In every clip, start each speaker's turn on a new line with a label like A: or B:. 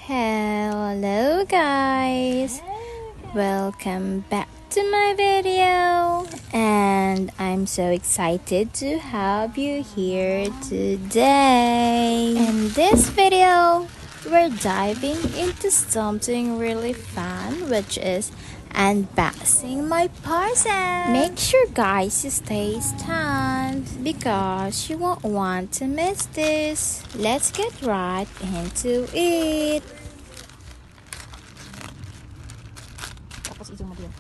A: Hello guys, welcome back to my video, and I'm so excited to have you here today. In this video, we're diving into something really fun, which is unboxing my parcel. Make sure guys you stay tuned because you won't want to miss this. Let's get right into it. Tapos i-zoom mo din.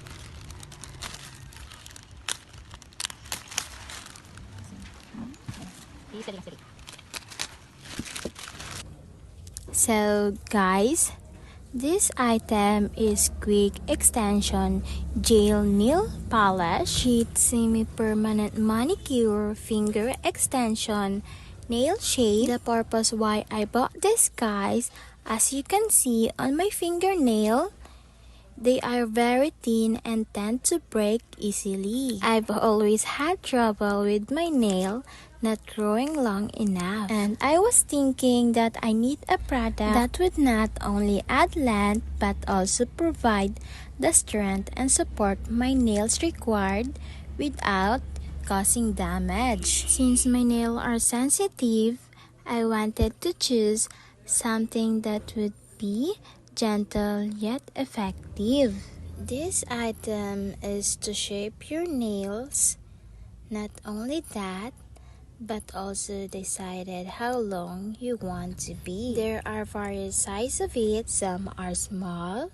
A: So guys, this item is Quick Extension Gel Nail Polish Sheet Semi-Permanent Manicure Finger Extension Nail Shape. The purpose why I bought this guys, as you can see on my fingernail, they are very thin and tend to break easily. I've always had trouble with my nail not growing long enough, and I was thinking that I need a product that would not only add length but also provide the strength and support my nails required without causing damage. Since my nails are sensitive, I wanted to choose something that would be gentle yet effective. This item is to shape your nails. Not only that, but also decided how long you want to be. There are various sizes of it. Some are small,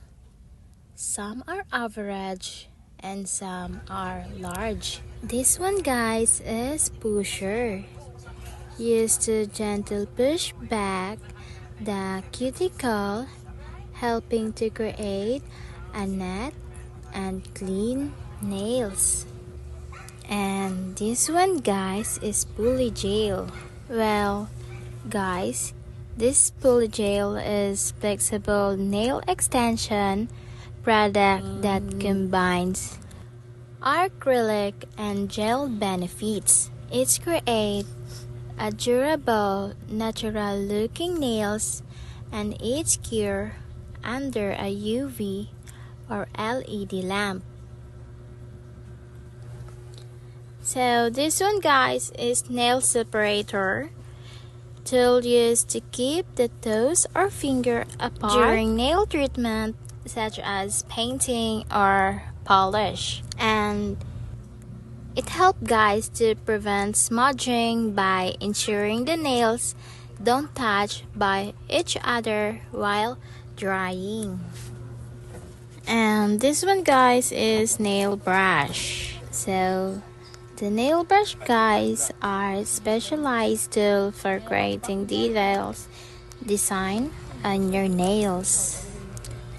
A: some are average, and some are large. This one guys is pusher, used to gentle push back the cuticle, helping to create a net and clean nails. And this one guys is pulley gel. Well guys, this pulley gel is flexible nail extension product that combines acrylic and gel benefits. It creates a durable, natural looking nails, and it's cured under a UV or LED lamp. So this one guys is nail separator, tool used to keep the toes or finger apart during nail treatment such as painting or polish, and it helps guys to prevent smudging by ensuring the nails don't touch by each other while drying. And this one guys is nail brush. So the nail brush guys are specialized tool for creating details design on your nails.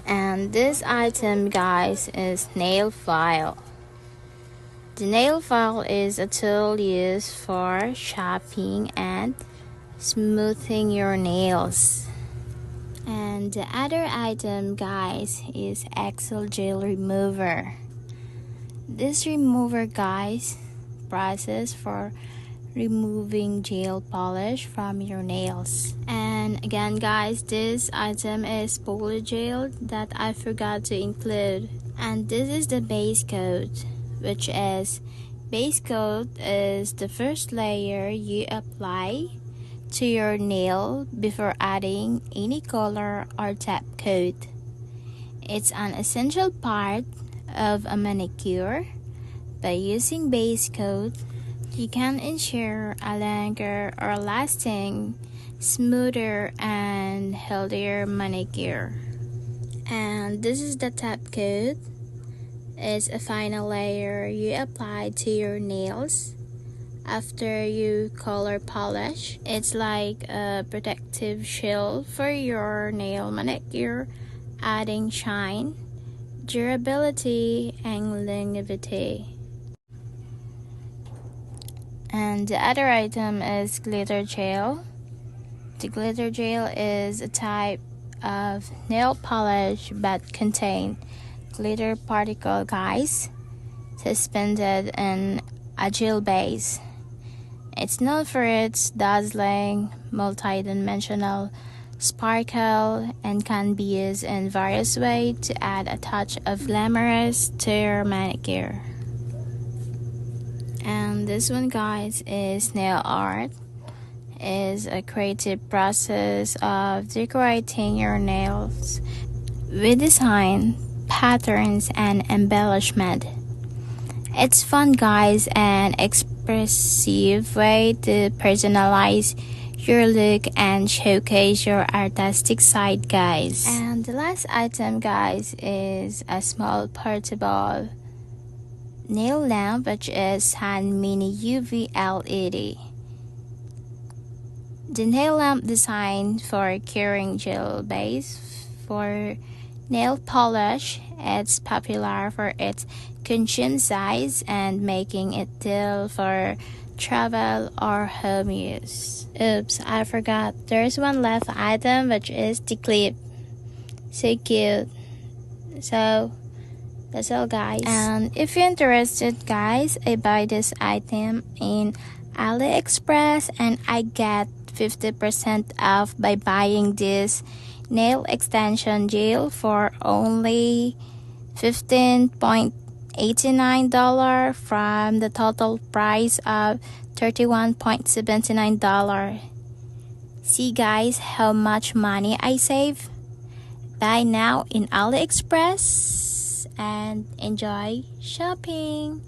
A: And this item guys is nail file. The nail file is a tool used for shaping and smoothing your nails. And the other item guys is Excel Gel Remover. This remover guys process for removing gel polish from your nails. And again guys, this item is poly gel that I forgot to include. And this is the base coat, which is base coat is the first layer you apply to your nail before adding any color or top coat. It's an essential part of a manicure. By using base coat, you can ensure a longer or lasting, smoother and healthier manicure. And this is the top coat. It's a final layer you apply to your nails after you color polish. It's like a protective shield for your nail manicure, adding shine, durability, and longevity. And the other item is glitter gel. The glitter gel is a type of nail polish but contain glitter particle guys suspended in a gel base. It's known for its dazzling, multi-dimensional sparkle, and can be used in various ways to add a touch of glamorous to your manicure. And this one, guys, is nail art. Is a creative process of decorating your nails with design, patterns, and embellishment. It's fun, guys, and expressive way to personalize your look and showcase your artistic side, guys. And the last item, guys, is a small portable nail lamp, which is hand mini UV LED. The nail lamp designed for curing gel base for nail polish. It's popular for its consumed size and making it ideal for travel or home use. Oops, I forgot. There's one last item, which is the clip. So cute. So that's all, guys. And if you're interested, guys, I buy this item in AliExpress and I get 50% off by buying this nail extension gel for only $15.89 from the total price of $31.79. See, guys, how much money I save? Buy now in AliExpress and enjoy shopping.